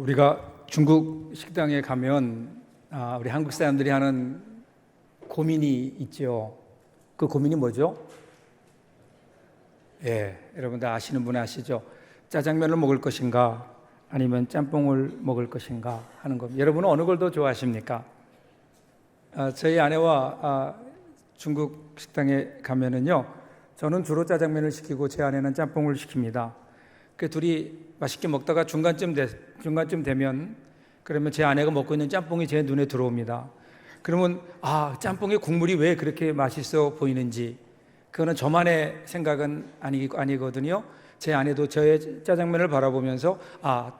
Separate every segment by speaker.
Speaker 1: 우리가 중국 식당에 가면 우리 한국 사람들이 하는 고민이 있죠. 그 고민이 뭐죠? 여러분 다 아시는 분 아시죠? 짜장면을 먹을 것인가 아니면 짬뽕을 먹을 것인가 하는 겁니다. 여러분은 어느 걸 더 좋아하십니까? 저희 아내와 중국 식당에 가면은요, 저는 주로 짜장면을 시키고 제 아내는 짬뽕을 시킵니다. 그 둘이 맛있게 먹다가 중간쯤 되면 그러면 제 아내가 먹고 있는 짬뽕이 제 눈에 들어옵니다. 그러면 짬뽕의 국물이 왜 그렇게 맛있어 보이는지, 그거는 저만의 생각은 아니거든요. 제 아내도 저의 짜장면을 바라보면서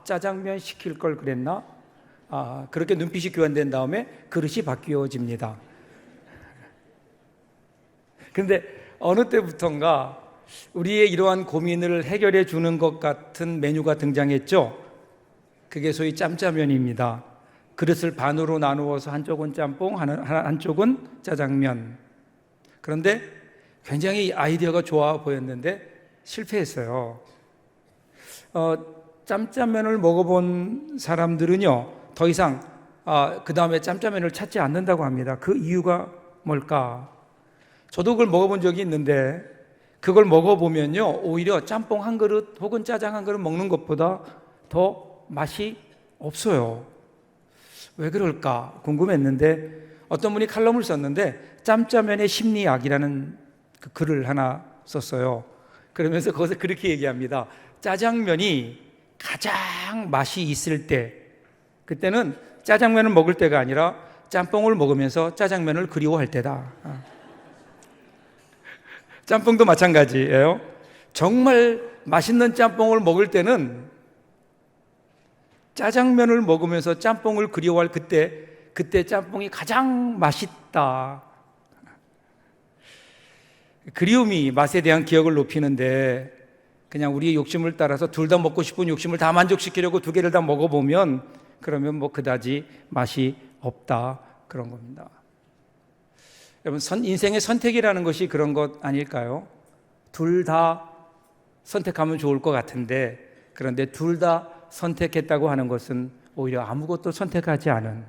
Speaker 1: 짜장면 시킬 걸 그랬나? 그렇게 눈빛이 교환된 다음에 그릇이 바뀌어집니다. 그런데 어느 때부턴가 우리의 이러한 고민을 해결해 주는 것 같은 메뉴가 등장했죠. 그게 소위 짬짜면입니다. 그릇을 반으로 나누어서 한쪽은 짬뽕, 한쪽은 짜장면. 그런데 굉장히 아이디어가 좋아 보였는데 실패했어요. 짬짜면을 먹어본 사람들은요, 더 이상 그 다음에 짬짜면을 찾지 않는다고 합니다. 그 이유가 뭘까? 저도 그걸 먹어본 적이 있는데 그걸 먹어보면요, 오히려 짬뽕 한 그릇 혹은 짜장 한 그릇 먹는 것보다 더 맛이 없어요. 왜 그럴까 궁금했는데 어떤 분이 칼럼을 썼는데 짬짜면의 심리학이라는 그 글을 하나 썼어요. 그러면서 거기서 그렇게 얘기합니다. 짜장면이 가장 맛이 있을 때, 그때는 짜장면을 먹을 때가 아니라 짬뽕을 먹으면서 짜장면을 그리워할 때다. 짬뽕도 마찬가지예요. 정말 맛있는 짬뽕을 먹을 때는 짜장면을 먹으면서 짬뽕을 그리워할 그때 짬뽕이 가장 맛있다. 그리움이 맛에 대한 기억을 높이는데 그냥 우리의 욕심을 따라서 둘 다 먹고 싶은 욕심을 다 만족시키려고 두 개를 다 먹어보면 그러면 뭐 그다지 맛이 없다, 그런 겁니다. 여러분, 인생의 선택이라는 것이 그런 것 아닐까요? 둘 다 선택하면 좋을 것 같은데, 그런데 둘 다 선택했다고 하는 것은 오히려 아무것도 선택하지 않은.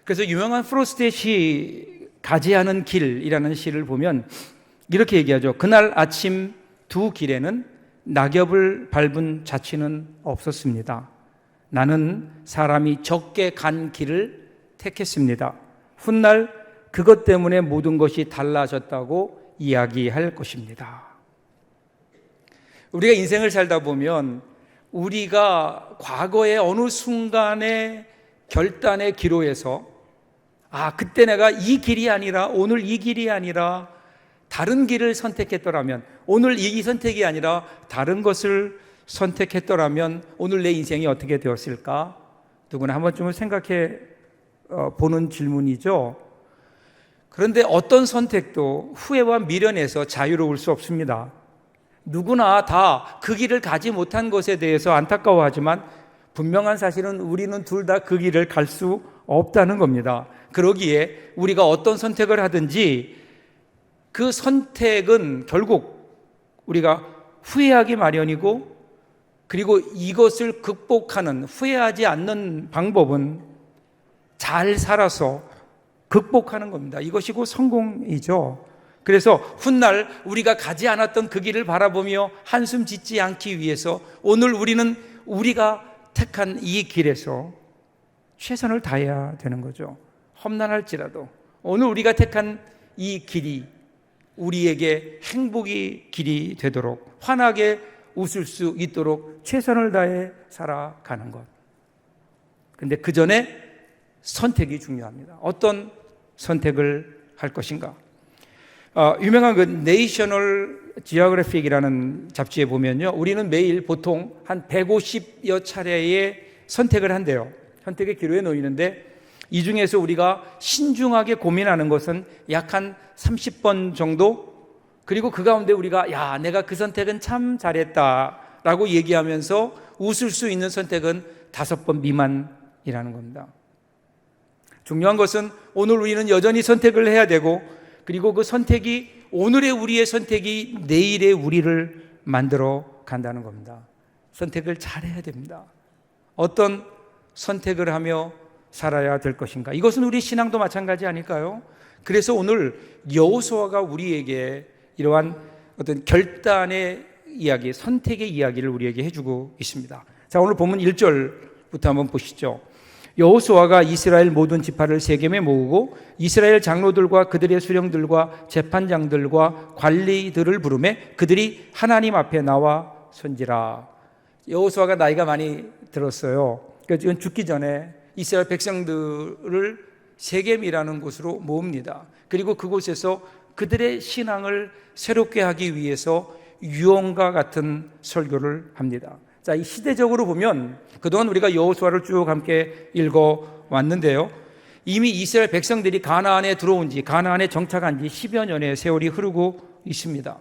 Speaker 1: 그래서 유명한 프로스트의 시 가지 않은 길이라는 시를 보면 이렇게 얘기하죠. 그날 아침 두 길에는 낙엽을 밟은 자취는 없었습니다. 나는 사람이 적게 간 길을 택했습니다. 훗날 그것 때문에 모든 것이 달라졌다고 이야기할 것입니다. 우리가 인생을 살다 보면 우리가 과거의 어느 순간의 결단의 기로에서 그때 내가 이 길이 아니라 오늘 이 길이 아니라 다른 길을 선택했더라면, 오늘 이 선택이 아니라 다른 것을 선택했더라면 오늘 내 인생이 어떻게 되었을까? 누구나 한 번쯤은 생각해 보는 질문이죠. 그런데 어떤 선택도 후회와 미련에서 자유로울 수 없습니다. 누구나 다 그 길을 가지 못한 것에 대해서 안타까워하지만 분명한 사실은 우리는 둘 다 그 길을 갈 수 없다는 겁니다. 그러기에 우리가 어떤 선택을 하든지 그 선택은 결국 우리가 후회하기 마련이고, 그리고 이것을 극복하는, 후회하지 않는 방법은 잘 살아서 극복하는 겁니다. 이것이 곧 성공이죠. 그래서 훗날 우리가 가지 않았던 그 길을 바라보며 한숨 짓지 않기 위해서 오늘 우리는 우리가 택한 이 길에서 최선을 다해야 되는 거죠. 험난할지라도 오늘 우리가 택한 이 길이 우리에게 행복의 길이 되도록, 환하게 웃을 수 있도록 최선을 다해 살아가는 것. 그런데 그 전에 선택이 중요합니다. 어떤 선택을 할 것인가? 유명한 그 내셔널 지오그래픽이라는 잡지에 보면요, 우리는 매일 보통 한 150여 차례의 선택을 한대요. 선택의 기로에 놓이는데 이 중에서 우리가 신중하게 고민하는 것은 약 한 30번 정도, 그리고 그 가운데 우리가 내가 그 선택은 참 잘했다라고 얘기하면서 웃을 수 있는 선택은 5번 미만이라는 겁니다. 중요한 것은 오늘 우리는 여전히 선택을 해야 되고, 그리고 그 선택이, 오늘의 우리의 선택이 내일의 우리를 만들어 간다는 겁니다. 선택을 잘 해야 됩니다. 어떤 선택을 하며 살아야 될 것인가? 이것은 우리 신앙도 마찬가지 아닐까요? 그래서 오늘 여호수아가 우리에게 이러한 어떤 결단의 이야기, 선택의 이야기를 우리에게 해주고 있습니다. 자, 오늘 본문 1절부터 한번 보시죠. 여호수아가 이스라엘 모든 지파를 세겜에 모으고 이스라엘 장로들과 그들의 수령들과 재판장들과 관리들을 부르매 그들이 하나님 앞에 나와 선지라. 여호수아가 나이가 많이 들었어요. 그러니까 죽기 전에 이스라엘 백성들을 세겜이라는 곳으로 모읍니다. 그리고 그곳에서 그들의 신앙을 새롭게 하기 위해서 유언과 같은 설교를 합니다. 자, 이 시대적으로 보면 그동안 우리가 여호수아를 쭉 함께 읽어 왔는데요. 이미 이스라엘 백성들이 가나안에 들어온 지, 가나안에 정착한 지 10여 년의 세월이 흐르고 있습니다.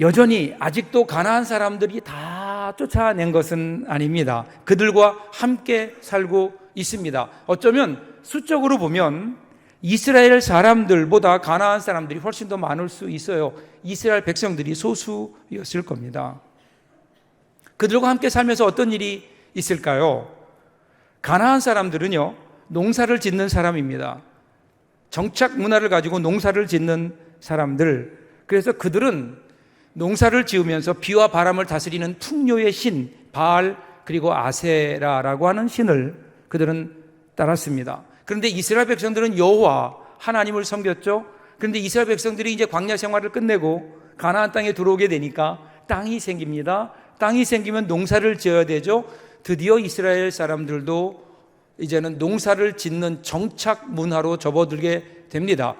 Speaker 1: 여전히 아직도 가나안 사람들이 다 쫓아낸 것은 아닙니다. 그들과 함께 살고 있습니다. 어쩌면 수적으로 보면 이스라엘 사람들보다 가나안 사람들이 훨씬 더 많을 수 있어요. 이스라엘 백성들이 소수였을 겁니다. 그들과 함께 살면서 어떤 일이 있을까요? 가나안 사람들은요, 농사를 짓는 사람입니다. 정착 문화를 가지고 농사를 짓는 사람들. 그래서 그들은 농사를 지으면서 비와 바람을 다스리는 풍요의 신 바알 그리고 아세라라고 하는 신을 그들은 따랐습니다. 그런데 이스라엘 백성들은 여호와 하나님을 섬겼죠. 그런데 이스라엘 백성들이 이제 광야 생활을 끝내고 가나안 땅에 들어오게 되니까 땅이 생깁니다. 땅이 생기면 농사를 지어야 되죠. 드디어 이스라엘 사람들도 이제는 농사를 짓는 정착 문화로 접어들게 됩니다.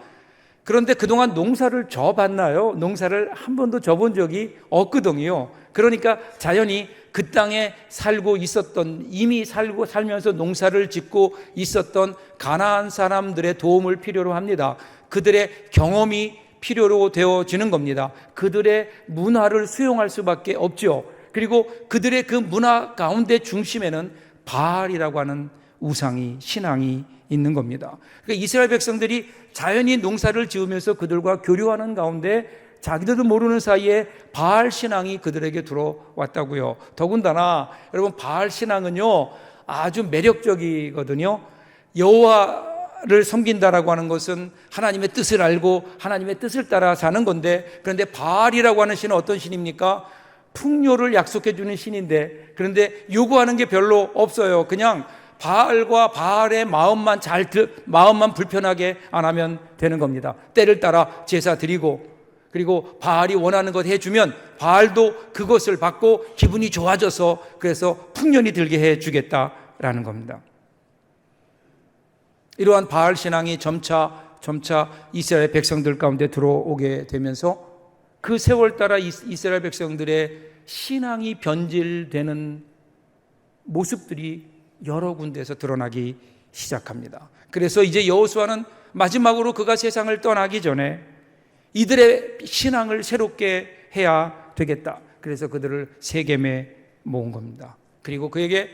Speaker 1: 그런데 그동안 농사를 져봤나요? 농사를 한 번도 져본 적이 없거든요. 그러니까 자연히 그 땅에 살고 있었던, 이미 살면서 농사를 짓고 있었던 가나안 사람들의 도움을 필요로 합니다. 그들의 경험이 필요로 되어지는 겁니다. 그들의 문화를 수용할 수밖에 없죠. 그리고 그들의 그 문화 가운데 중심에는 바알이라고 하는 우상이, 신앙이 있는 겁니다. 그러니까 이스라엘 백성들이 자연히 농사를 지으면서 그들과 교류하는 가운데 자기들도 모르는 사이에 바알 신앙이 그들에게 들어왔다고요. 더군다나 여러분, 바알 신앙은요 아주 매력적이거든요. 여호와를 섬긴다라고 하는 것은 하나님의 뜻을 알고 하나님의 뜻을 따라 사는 건데, 그런데 바알이라고 하는 신은 어떤 신입니까? 풍요를 약속해 주는 신인데, 그런데 요구하는 게 별로 없어요. 그냥 바알과 바알의 마음만 불편하게 안 하면 되는 겁니다. 때를 따라 제사 드리고, 그리고 바알이 원하는 것 해주면 바알도 그것을 받고 기분이 좋아져서 그래서 풍년이 들게 해주겠다라는 겁니다. 이러한 바알 신앙이 점차 이스라엘 백성들 가운데 들어오게 되면서 그 세월 따라 이스라엘 백성들의 신앙이 변질되는 모습들이 여러 군데에서 드러나기 시작합니다. 그래서 이제 여호수아는 마지막으로 그가 세상을 떠나기 전에 이들의 신앙을 새롭게 해야 되겠다. 그래서 그들을 세겜에 모은 겁니다. 그리고 그에게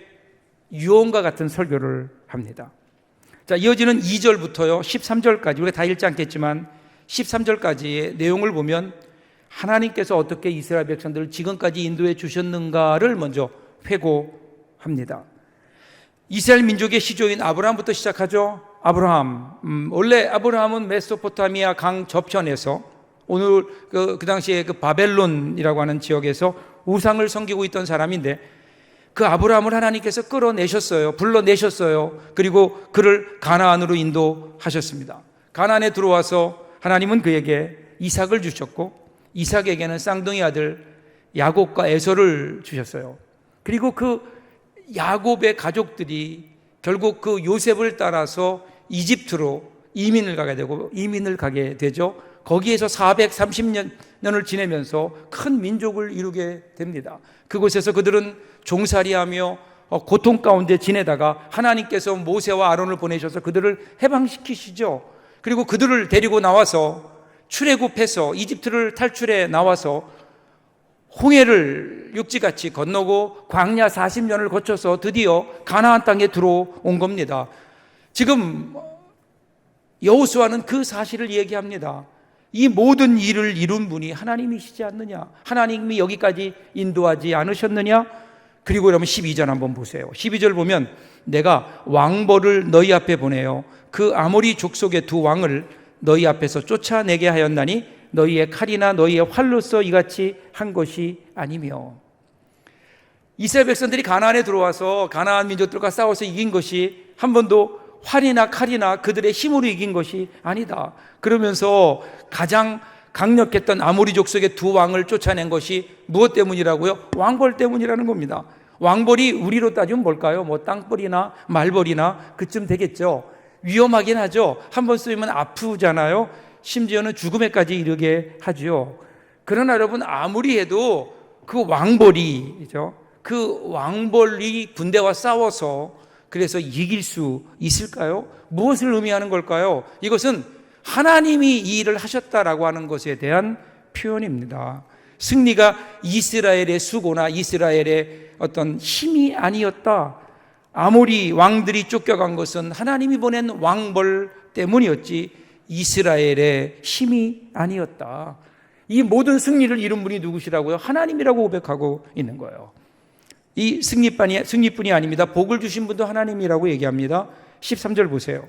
Speaker 1: 유언과 같은 설교를 합니다. 자, 이어지는 2절부터요 13절까지, 우리가 다 읽지 않겠지만 13절까지의 내용을 보면 하나님께서 어떻게 이스라엘 백성들을 지금까지 인도해 주셨는가를 먼저 회고합니다. 이스라엘 민족의 시조인 아브라함부터 시작하죠. 아브라함, 원래 아브라함은 메소포타미아 강 저편에서, 오늘 그 당시에 그 바벨론이라고 하는 지역에서 우상을 섬기고 있던 사람인데, 그 아브라함을 하나님께서 끌어내셨어요. 불러내셨어요. 그리고 그를 가나안으로 인도하셨습니다. 가나안에 들어와서 하나님은 그에게 이삭을 주셨고, 이삭에게는 쌍둥이 아들 야곱과 에서를 주셨어요. 그리고 그 야곱의 가족들이 결국 그 요셉을 따라서 이집트로 이민을 가게 되죠. 거기에서 430년을 지내면서 큰 민족을 이루게 됩니다. 그곳에서 그들은 종살이하며 고통 가운데 지내다가 하나님께서 모세와 아론을 보내셔서 그들을 해방시키시죠. 그리고 그들을 데리고 나와서 출애굽해서 이집트를 탈출해 나와서 홍해를 육지같이 건너고 광야 40년을 거쳐서 드디어 가나안 땅에 들어온 겁니다. 지금 여호수아는 그 사실을 얘기합니다. 이 모든 일을 이룬 분이 하나님이시지 않느냐? 하나님이 여기까지 인도하지 않으셨느냐? 그리고 그러면 12절 한번 보세요. 12절 보면 내가 왕벌을 너희 앞에 보내어 그 아모리 족속의 두 왕을 너희 앞에서 쫓아내게 하였나니 너희의 칼이나 너희의 활로서 이같이 한 것이 아니며. 이스라엘 백성들이 가나안에 들어와서 가나안 민족들과 싸워서 이긴 것이 한 번도 활이나 칼이나 그들의 힘으로 이긴 것이 아니다. 그러면서 가장 강력했던 아모리 족속의 두 왕을 쫓아낸 것이 무엇 때문이라고요? 왕벌 때문이라는 겁니다. 왕벌이 우리로 따지면 뭘까요? 뭐 땅벌이나 말벌이나 그쯤 되겠죠. 위험하긴 하죠. 한번 쏘이면 아프잖아요. 심지어는 죽음에까지 이르게 하죠. 그러나 여러분, 아무리 해도 그 왕벌이죠. 그 왕벌이 군대와 싸워서 그래서 이길 수 있을까요? 무엇을 의미하는 걸까요? 이것은 하나님이 이 일을 하셨다라고 하는 것에 대한 표현입니다. 승리가 이스라엘의 수고나 이스라엘의 어떤 힘이 아니었다. 아모리 왕들이 쫓겨간 것은 하나님이 보낸 왕벌 때문이었지 이스라엘의 힘이 아니었다. 이 모든 승리를 이룬 분이 누구시라고요? 하나님이라고 고백하고 있는 거예요. 이 승리뿐이 아닙니다. 복을 주신 분도 하나님이라고 얘기합니다. 13절 보세요.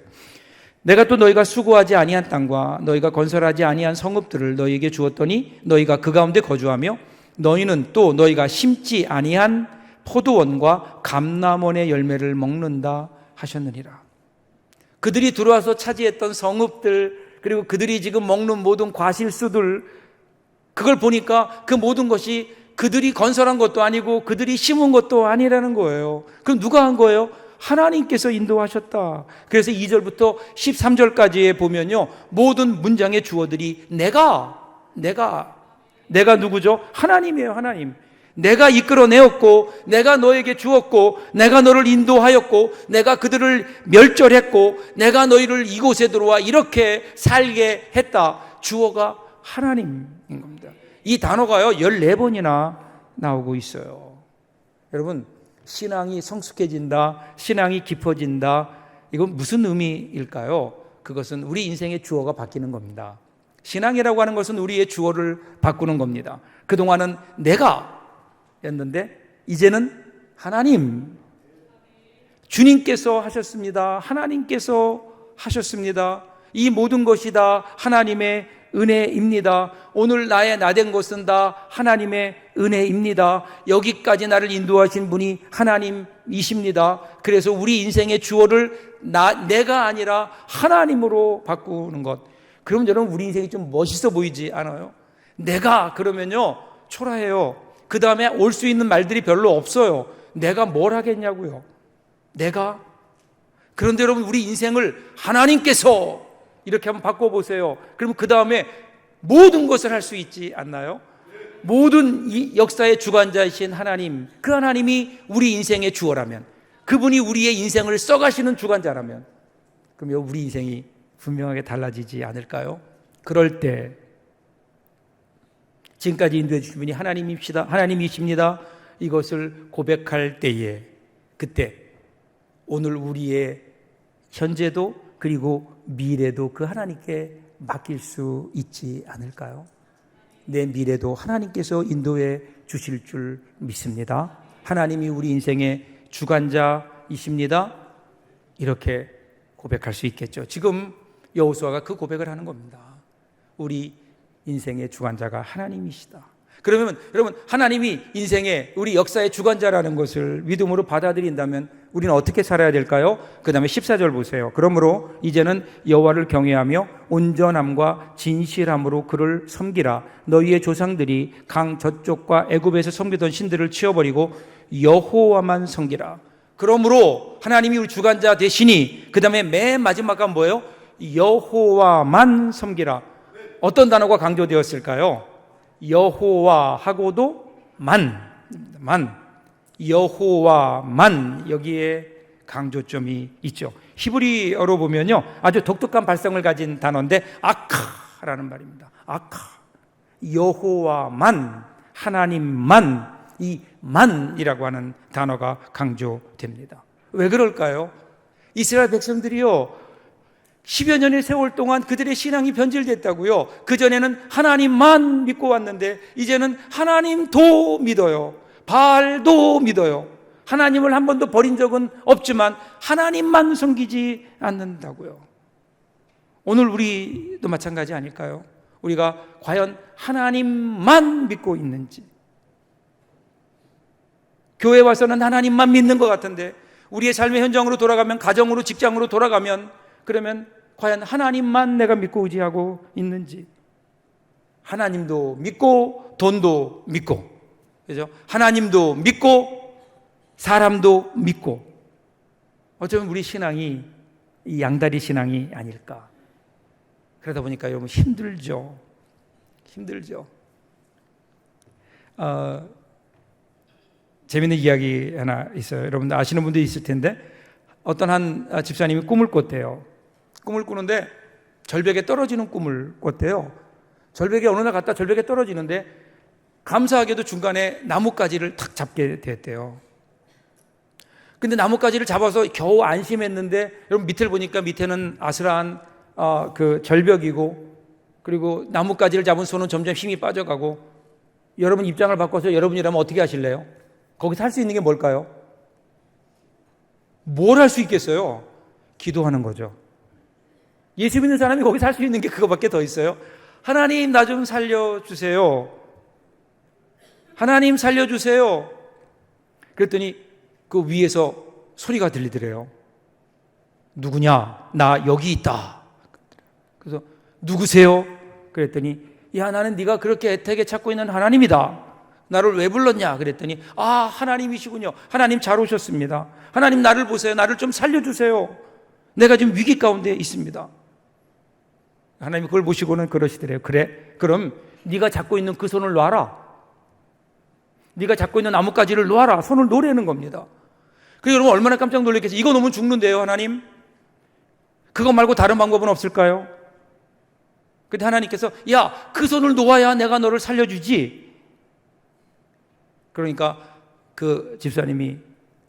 Speaker 1: 내가 또 너희가 수고하지 아니한 땅과 너희가 건설하지 아니한 성읍들을 너희에게 주었더니 너희가 그 가운데 거주하며 너희는 또 너희가 심지 아니한 포도원과 감람원의 열매를 먹는다 하셨느니라. 그들이 들어와서 차지했던 성읍들, 그리고 그들이 지금 먹는 모든 과실수들, 그걸 보니까 그 모든 것이 그들이 건설한 것도 아니고 그들이 심은 것도 아니라는 거예요. 그럼 누가 한 거예요? 하나님께서 인도하셨다. 그래서 2절부터 13절까지에 보면요, 모든 문장의 주어들이 내가 누구죠? 하나님이에요. 하나님. 내가 이끌어내었고, 내가 너에게 주었고, 내가 너를 인도하였고, 내가 그들을 멸절했고, 내가 너희를 이곳에 들어와 이렇게 살게 했다. 주어가 하나님인 겁니다. 이 단어가요 14번이나 나오고 있어요. 여러분, 신앙이 성숙해진다, 신앙이 깊어진다, 이건 무슨 의미일까요? 그것은 우리 인생의 주어가 바뀌는 겁니다. 신앙이라고 하는 것은 우리의 주어를 바꾸는 겁니다. 그동안은 내가 였는데 이제는 하나님, 주님께서 하셨습니다. 하나님께서 하셨습니다. 이 모든 것이 다 하나님의 은혜입니다. 오늘 나된 것은 다 하나님의 은혜입니다. 여기까지 나를 인도하신 분이 하나님이십니다. 그래서 우리 인생의 주어를 내가 아니라 하나님으로 바꾸는 것. 그럼 여러분, 우리 인생이 좀 멋있어 보이지 않아요? 내가 그러면요 초라해요. 그 다음에 올 수 있는 말들이 별로 없어요. 내가 뭘 하겠냐고요. 내가. 그런데 여러분, 우리 인생을 하나님께서 이렇게 한번 바꿔보세요. 그러면 그 다음에 모든 것을 할 수 있지 않나요? 모든 이 역사의 주관자이신 하나님, 그 하나님이 우리 인생의 주어라면, 그분이 우리의 인생을 써가시는 주관자라면, 그럼 우리 인생이 분명하게 달라지지 않을까요? 그럴 때 지금까지 인도해 주신 분이 하나님이십니다. 이것을 고백할 때에, 그때 오늘 우리의 현재도 그리고 미래도 그 하나님께 맡길 수 있지 않을까요? 내 미래도 하나님께서 인도해 주실 줄 믿습니다. 하나님이 우리 인생의 주관자이십니다. 이렇게 고백할 수 있겠죠. 지금 여호수아가 그 고백을 하는 겁니다. 우리 인생의 주관자가 하나님이시다. 그러면 여러분, 하나님이 인생의 우리 역사의 주관자라는 것을 믿음으로 받아들인다면 우리는 어떻게 살아야 될까요? 그 다음에 14절 보세요. 그러므로 이제는 여호와를 경외하며 온전함과 진실함으로 그를 섬기라. 너희의 조상들이 강 저쪽과 애굽에서 섬기던 신들을 치워버리고 여호와만 섬기라. 그러므로 하나님이 우리 주관자 되시니, 그 다음에 맨 마지막은 뭐예요? 여호와만 섬기라. 어떤 단어가 강조되었을까요? 여호와하고도 여호와만, 여기에 강조점이 있죠. 히브리어로 보면요 아주 독특한 발성을 가진 단어인데 아카라는 말입니다. 아카. 여호와만, 하나님만, 이 만이라고 하는 단어가 강조됩니다. 왜 그럴까요? 이스라엘 백성들이요 10여 년의 세월 동안 그들의 신앙이 변질됐다고요. 그전에는 하나님만 믿고 왔는데 이제는 하나님도 믿어요. 바알도 믿어요. 하나님을 한 번도 버린 적은 없지만 하나님만 섬기지 않는다고요. 오늘 우리도 마찬가지 아닐까요? 우리가 과연 하나님만 믿고 있는지. 교회 와서는 하나님만 믿는 것 같은데 우리의 삶의 현장으로 돌아가면, 가정으로, 직장으로 돌아가면, 그러면 과연 하나님만 내가 믿고 의지하고 있는지. 하나님도 믿고 돈도 믿고, 그죠? 하나님도 믿고 사람도 믿고. 어쩌면 우리 신앙이 이 양다리 신앙이 아닐까. 그러다 보니까 여러분 힘들죠. 재밌는 이야기 하나 있어요. 여러분들 아시는 분도 있을 텐데, 어떤 한 집사님이 꿈을 꿨대요. 꿈을 꾸는데 절벽에 떨어지는 꿈을 꿨대요. 절벽에 어느 날 갔다 절벽에 떨어지는데 감사하게도 중간에 나뭇가지를 탁 잡게 됐대요. 근데 나뭇가지를 잡아서 겨우 안심했는데, 여러분 밑을 보니까 밑에는 아슬한 그 절벽이고, 그리고 나뭇가지를 잡은 손은 점점 힘이 빠져가고. 여러분 입장을 바꿔서 여러분이라면 어떻게 하실래요? 거기서 할 수 있는 게 뭘까요? 뭘 할 수 있겠어요? 기도하는 거죠. 예수 믿는 사람이 거기서 할 수 있는 게 그거밖에 더 있어요. 하나님, 나 좀 살려주세요. 하나님 살려주세요. 그랬더니 그 위에서 소리가 들리더래요. 누구냐? 나 여기 있다. 그래서 누구세요? 그랬더니, 야, 나는 네가 그렇게 애타게 찾고 있는 하나님이다. 나를 왜 불렀냐? 그랬더니, 아, 하나님이시군요. 하나님 잘 오셨습니다. 하나님 나를 보세요. 나를 좀 살려주세요. 내가 지금 위기 가운데 있습니다. 하나님이 그걸 보시고는 그러시더래요. 그래, 그럼 네가 잡고 있는 그 손을 놔라. 네가 잡고 있는 나뭇가지를 놓아라. 손을 놓으라는 겁니다. 그리고 여러분 얼마나 깜짝 놀랐겠어요. 이거 놓으면 죽는데요, 하나님. 그거 말고 다른 방법은 없을까요? 근데 하나님께서, 야, 그 손을 놓아야 내가 너를 살려주지. 그러니까 그 집사님이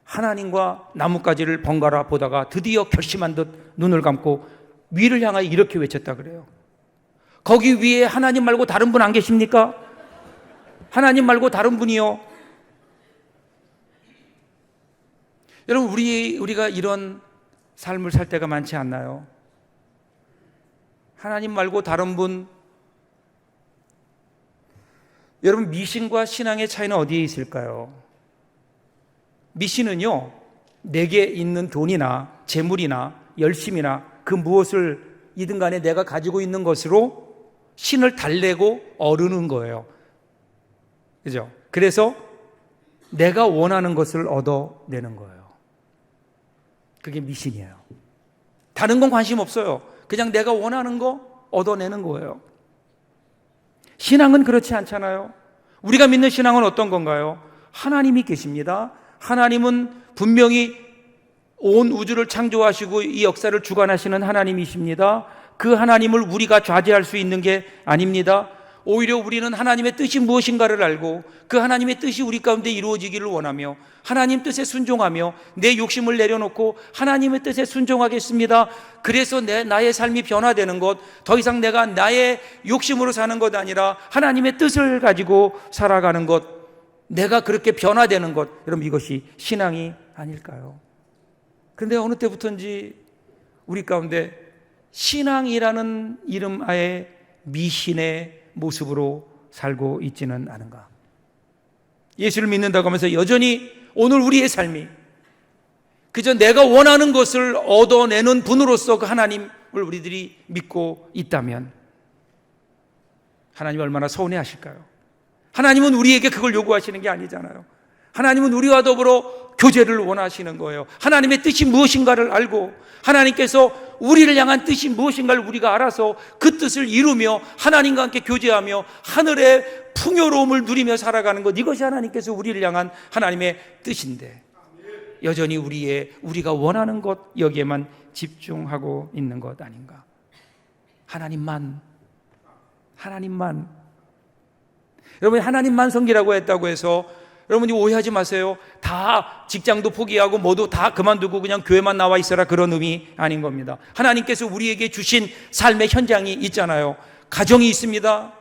Speaker 1: 하나님과 나뭇가지를 번갈아 보다가 드디어 결심한 듯 눈을 감고 위를 향하여 이렇게 외쳤다 그래요. 거기 위에 하나님 말고 다른 분 안 계십니까? 하나님 말고 다른 분이요. 여러분, 우리가 이런 삶을 살 때가 많지 않나요? 하나님 말고 다른 분. 여러분, 미신과 신앙의 차이는 어디에 있을까요? 미신은요, 내게 있는 돈이나 재물이나 열심이나 그 무엇을 이든 간에 내가 가지고 있는 것으로 신을 달래고 어르는 거예요. 그죠? 그래서 내가 원하는 것을 얻어내는 거예요. 그게 미신이에요. 다른 건 관심 없어요. 그냥 내가 원하는 거 얻어내는 거예요. 신앙은 그렇지 않잖아요. 우리가 믿는 신앙은 어떤 건가요? 하나님이 계십니다. 하나님은 분명히 온 우주를 창조하시고 이 역사를 주관하시는 하나님이십니다. 그 하나님을 우리가 좌지할 수 있는 게 아닙니다. 오히려 우리는 하나님의 뜻이 무엇인가를 알고 그 하나님의 뜻이 우리 가운데 이루어지기를 원하며 하나님 뜻에 순종하며 내 욕심을 내려놓고 하나님의 뜻에 순종하겠습니다. 그래서 나의 삶이 변화되는 것, 더 이상 내가 나의 욕심으로 사는 것 아니라 하나님의 뜻을 가지고 살아가는 것, 내가 그렇게 변화되는 것, 여러분 이것이 신앙이 아닐까요? 그런데 어느 때부터인지 우리 가운데 신앙이라는 이름 하에 미신의 모습으로 살고 있지는 않은가? 예수를 믿는다고 하면서 여전히 오늘 우리의 삶이 그저 내가 원하는 것을 얻어내는 분으로서 그 하나님을 우리들이 믿고 있다면 하나님 얼마나 서운해하실까요? 하나님은 우리에게 그걸 요구하시는 게 아니잖아요. 하나님은 우리와 더불어 교제를 원하시는 거예요. 하나님의 뜻이 무엇인가를 알고 하나님께서 우리를 향한 뜻이 무엇인가를 우리가 알아서 그 뜻을 이루며 하나님과 함께 교제하며 하늘의 풍요로움을 누리며 살아가는 것, 이것이 하나님께서 우리를 향한 하나님의 뜻인데 여전히 우리가 원하는 것 여기에만 집중하고 있는 것 아닌가? 하나님만 여러분, 하나님만 섬기라고 했다고 해서 여러분이 오해하지 마세요. 다 직장도 포기하고 모두 다 그만두고 그냥 교회만 나와 있어라, 그런 의미 아닌 겁니다. 하나님께서 우리에게 주신 삶의 현장이 있잖아요. 가정이 있습니다.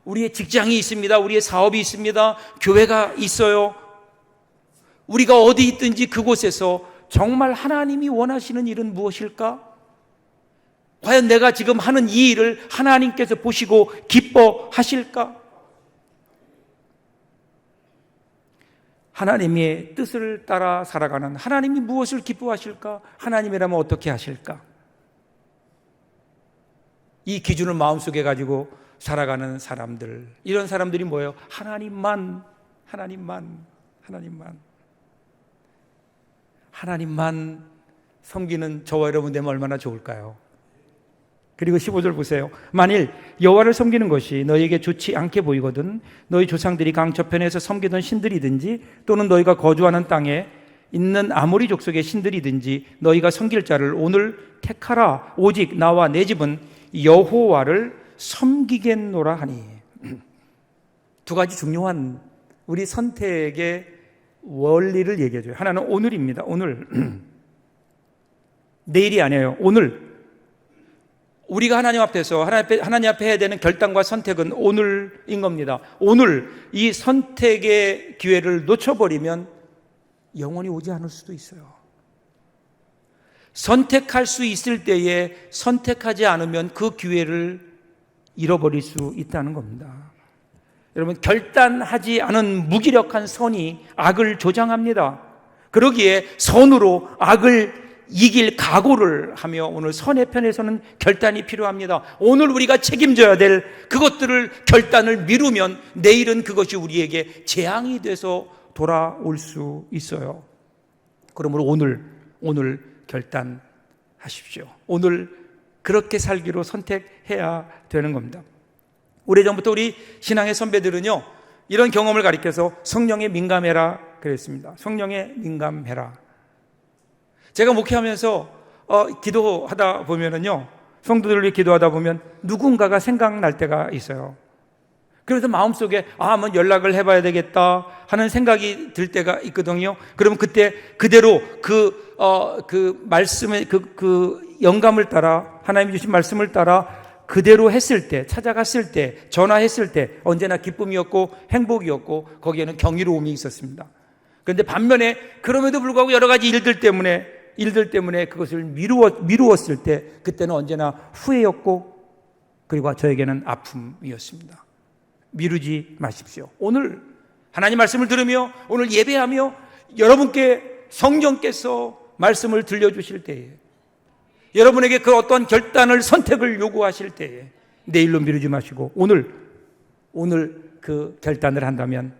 Speaker 1: 우리의 직장이 있습니다. 우리의 사업이 있습니다. 교회가 있어요. 우리가 어디 있든지 그곳에서 정말 하나님이 원하시는 일은 무엇일까? 과연 내가 지금 하는 이 일을 하나님께서 보시고 기뻐하실까? 하나님의 뜻을 따라 살아가는, 하나님이 무엇을 기뻐하실까? 하나님이라면 어떻게 하실까? 이 기준을 마음속에 가지고 살아가는 사람들, 이런 사람들이 뭐예요? 하나님만 섬기는 저와 여러분 되면 얼마나 좋을까요? 그리고 15절 보세요. 만일 여호와를 섬기는 것이 너희에게 좋지 않게 보이거든 너희 조상들이 강 저편에서 섬기던 신들이든지 또는 너희가 거주하는 땅에 있는 아모리 족속의 신들이든지 너희가 섬길 자를 오늘 택하라. 오직 나와 내 집은 여호와를 섬기겠노라 하니. 두 가지 중요한 우리 선택의 원리를 얘기해줘요. 하나는 오늘입니다. 오늘. 내일이 아니에요. 오늘. 우리가 하나님 앞에서 하나님 앞에 해야 되는 결단과 선택은 오늘인 겁니다. 오늘 이 선택의 기회를 놓쳐버리면 영원히 오지 않을 수도 있어요. 선택할 수 있을 때에 선택하지 않으면 그 기회를 잃어버릴 수 있다는 겁니다. 여러분, 결단하지 않은 무기력한 선이 악을 조장합니다. 그러기에 선으로 악을 이길 각오를 하며 오늘 선의 편에서는 결단이 필요합니다. 오늘 우리가 책임져야 될 그것들을 결단을 미루면 내일은 그것이 우리에게 재앙이 돼서 돌아올 수 있어요. 그러므로 오늘 결단하십시오. 오늘 그렇게 살기로 선택해야 되는 겁니다. 오래전부터 우리 신앙의 선배들은요, 이런 경험을 가리켜서 성령에 민감해라 그랬습니다. 성령에 민감해라. 제가 목회하면서 기도하다 보면은요, 성도들을 위해 기도하다 보면 누군가가 생각날 때가 있어요. 그래서 마음속에 한번 연락을 해봐야 되겠다 하는 생각이 들 때가 있거든요. 그러면 그때 그대로 그 말씀의 그 영감을 따라, 하나님이 주신 말씀을 따라 그대로 했을 때, 찾아갔을 때, 전화했을 때 언제나 기쁨이었고 행복이었고 거기에는 경이로움이 있었습니다. 그런데 반면에 그럼에도 불구하고 여러 가지 일들 때문에 그것을 미루었을 때 그때는 언제나 후회였고 그리고 저에게는 아픔이었습니다. 미루지 마십시오. 오늘 하나님 말씀을 들으며 오늘 예배하며 여러분께 성령께서 말씀을 들려주실 때에, 여러분에게 그 어떤 결단을 선택을 요구하실 때에 내일로 미루지 마시고 오늘 그 결단을 한다면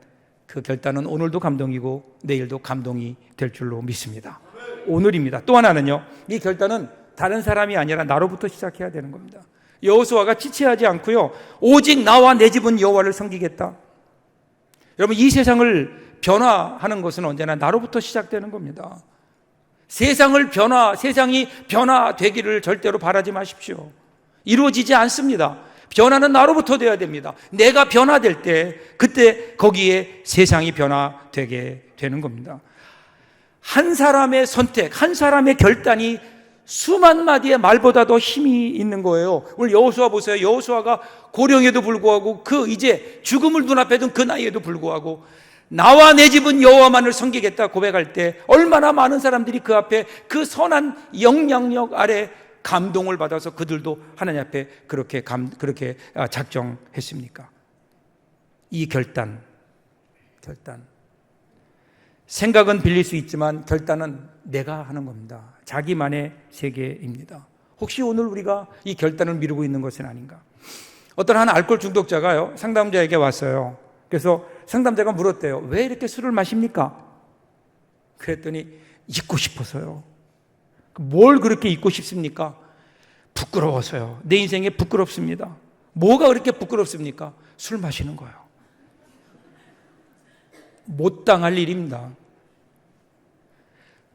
Speaker 1: 그 결단은 오늘도 감동이고 내일도 감동이 될 줄로 믿습니다. 오늘입니다. 또 하나는요, 이 결단은 다른 사람이 아니라 나로부터 시작해야 되는 겁니다. 여호수아가 지체하지 않고요, 오직 나와 내 집은 여호와를 섬기겠다. 여러분, 이 세상을 변화하는 것은 언제나 나로부터 시작되는 겁니다. 세상이 변화되기를 절대로 바라지 마십시오. 이루어지지 않습니다. 변화는 나로부터 되어야 됩니다. 내가 변화될 때 그때 거기에 세상이 변화되게 되는 겁니다. 한 사람의 선택, 한 사람의 결단이 수만 마디의 말보다 더 힘이 있는 거예요. 오늘 여호수아 보세요. 여호수아가 고령에도 불구하고 그 이제 죽음을 눈앞에 둔 그 나이에도 불구하고 나와 내 집은 여호와만을 섬기겠다 고백할 때 얼마나 많은 사람들이 그 앞에 그 선한 영향력 아래 감동을 받아서 그들도 하나님 앞에 그렇게 작정했습니까? 이 결단. 생각은 빌릴 수 있지만 결단은 내가 하는 겁니다. 자기만의 세계입니다. 혹시 오늘 우리가 이 결단을 미루고 있는 것은 아닌가? 어떤 한 알코올 중독자가요, 상담자에게 왔어요. 그래서 상담자가 물었대요. 왜 이렇게 술을 마십니까? 그랬더니 잊고 싶어서요. 뭘 그렇게 잊고 싶습니까? 부끄러워서요. 내 인생에 부끄럽습니다. 뭐가 그렇게 부끄럽습니까? 술 마시는 거예요. 못 당할 일입니다.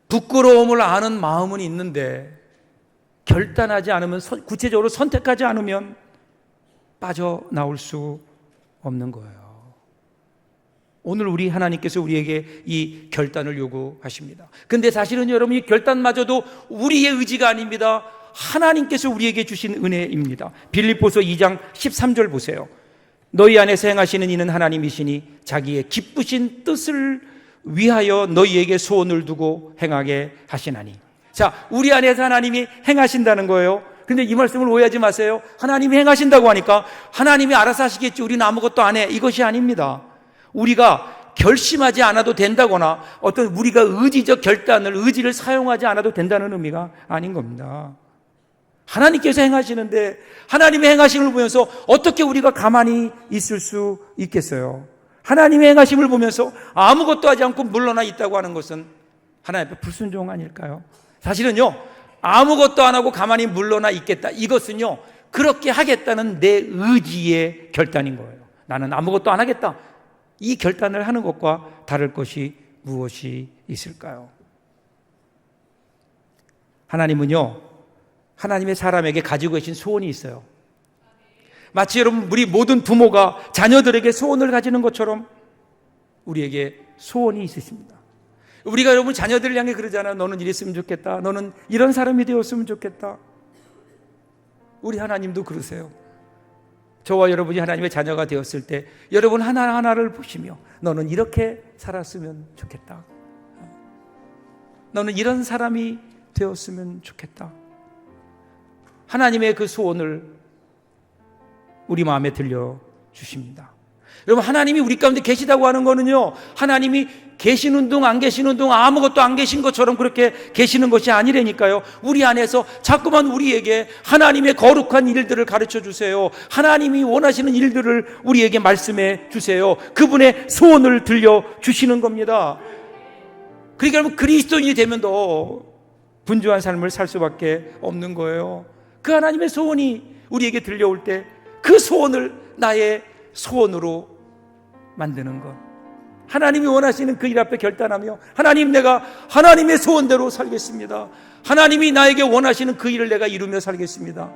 Speaker 1: 부끄러움을 아는 마음은 있는데 결단하지 않으면, 구체적으로 선택하지 않으면 빠져나올 수 없는 거예요. 오늘 우리 하나님께서 우리에게 이 결단을 요구하십니다. 근데 사실은 여러분, 이 결단마저도 우리의 의지가 아닙니다. 하나님께서 우리에게 주신 은혜입니다. 빌립보서 2장 13절 보세요. 너희 안에서 행하시는 이는 하나님이시니 자기의 기쁘신 뜻을 위하여 너희에게 소원을 두고 행하게 하시나니. 자, 우리 안에서 하나님이 행하신다는 거예요. 근데 이 말씀을 오해하지 마세요. 하나님이 행하신다고 하니까 하나님이 알아서 하시겠지, 우리는 아무것도 안 해, 이것이 아닙니다. 우리가 결심하지 않아도 된다거나 어떤 우리가 의지적 결단을, 의지를 사용하지 않아도 된다는 의미가 아닌 겁니다. 하나님께서 행하시는데 하나님의 행하심을 보면서 어떻게 우리가 가만히 있을 수 있겠어요? 하나님의 행하심을 보면서 아무것도 하지 않고 물러나 있다고 하는 것은 하나님 앞에 불순종 아닐까요? 사실은요, 아무것도 안 하고 가만히 물러나 있겠다, 이것은요, 그렇게 하겠다는 내 의지의 결단인 거예요. 나는 아무것도 안 하겠다, 이 결단을 하는 것과 다를 것이 무엇이 있을까요? 하나님은요, 하나님의 사람에게 가지고 계신 소원이 있어요. 마치 여러분, 우리 모든 부모가 자녀들에게 소원을 가지는 것처럼 우리에게 소원이 있으십니다. 우리가 여러분 자녀들을 향해 그러잖아요. 너는 이랬으면 좋겠다, 너는 이런 사람이 되었으면 좋겠다. 우리 하나님도 그러세요. 저와 여러분이 하나님의 자녀가 되었을 때 여러분 하나하나를 보시며 너는 이렇게 살았으면 좋겠다, 너는 이런 사람이 되었으면 좋겠다, 하나님의 그 소원을 우리 마음에 들려주십니다. 여러분, 하나님이 우리 가운데 계시다고 하는 거는요, 하나님이 계시는 둥 안 계시는 둥 아무것도 안 계신 것처럼 그렇게 계시는 것이 아니라니까요. 우리 안에서 자꾸만 우리에게 하나님의 거룩한 일들을 가르쳐 주세요. 하나님이 원하시는 일들을 우리에게 말씀해 주세요. 그분의 소원을 들려주시는 겁니다. 그러니까 여러분, 그리스도인이 되면 더 분주한 삶을 살 수밖에 없는 거예요. 그 하나님의 소원이 우리에게 들려올 때 그 소원을 나의 소원으로 만드는 것, 하나님이 원하시는 그 일 앞에 결단하며 하나님, 내가 하나님의 소원대로 살겠습니다, 하나님이 나에게 원하시는 그 일을 내가 이루며 살겠습니다.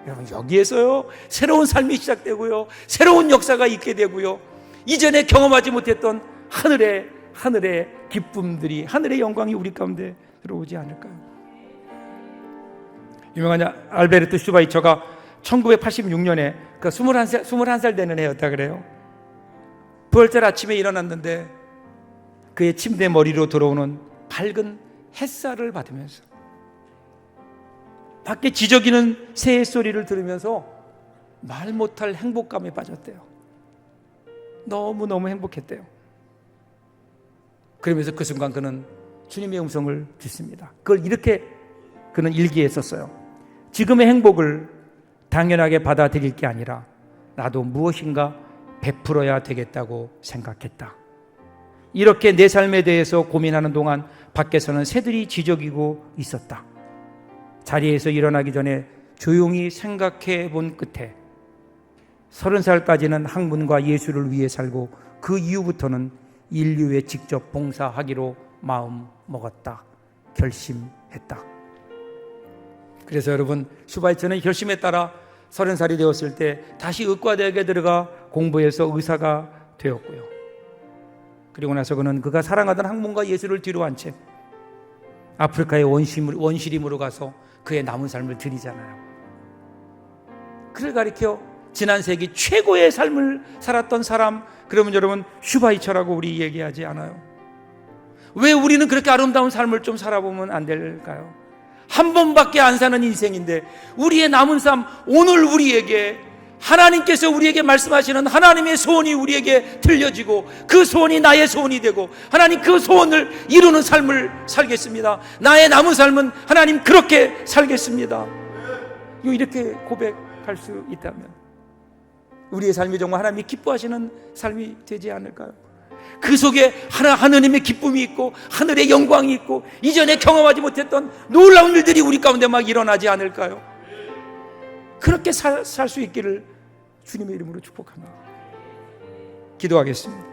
Speaker 1: 여러분, 여기에서요 새로운 삶이 시작되고요, 새로운 역사가 있게 되고요, 이전에 경험하지 못했던 하늘의 기쁨들이, 하늘의 영광이 우리 가운데 들어오지 않을까요? 유명한 알베르트 슈바이처가 1986년에 그 21살 되는 해였다 그래요. 부활절 아침에 일어났는데 그의 침대 머리로 들어오는 밝은 햇살을 받으면서 밖에 지저귀는 새의 소리를 들으면서 말 못할 행복감에 빠졌대요. 너무너무 행복했대요. 그러면서 그 순간 그는 주님의 음성을 듣습니다. 그걸 이렇게 그는 일기에 썼어요. 지금의 행복을 당연하게 받아들일 게 아니라 나도 무엇인가 베풀어야 되겠다고 생각했다. 이렇게 내 삶에 대해서 고민하는 동안 밖에서는 새들이 지저귀고 있었다. 자리에서 일어나기 전에 조용히 생각해 본 끝에 30살까지는 학문과 예술을 위해 살고 그 이후부터는 인류에 직접 봉사하기로 마음 먹었다, 결심했다. 그래서 여러분, 슈바이처는 결심에 따라 30살이 되었을 때 다시 의과대학에 들어가 공부해서 의사가 되었고요. 그리고 나서 그가 사랑하던 학문과 예술을 뒤로 한 채 아프리카의 원시림으로 가서 그의 남은 삶을 드리잖아요. 그를 가리켜 지난 세기 최고의 삶을 살았던 사람, 그러면 여러분 슈바이처라고 우리 얘기하지 않아요? 왜 우리는 그렇게 아름다운 삶을 좀 살아보면 안 될까요? 한 번밖에 안 사는 인생인데 우리의 남은 삶, 오늘 우리에게 하나님께서 우리에게 말씀하시는 하나님의 소원이 우리에게 들려지고 그 소원이 나의 소원이 되고 하나님 그 소원을 이루는 삶을 살겠습니다. 나의 남은 삶은 하나님 그렇게 살겠습니다. 이렇게 고백할 수 있다면 우리의 삶이 정말 하나님이 기뻐하시는 삶이 되지 않을까요? 그 속에 하느님의 기쁨이 있고 하늘의 영광이 있고 이전에 경험하지 못했던 놀라운 일들이 우리 가운데 막 일어나지 않을까요? 그렇게 살 수 있기를 주님의 이름으로 축복합니다. 기도하겠습니다.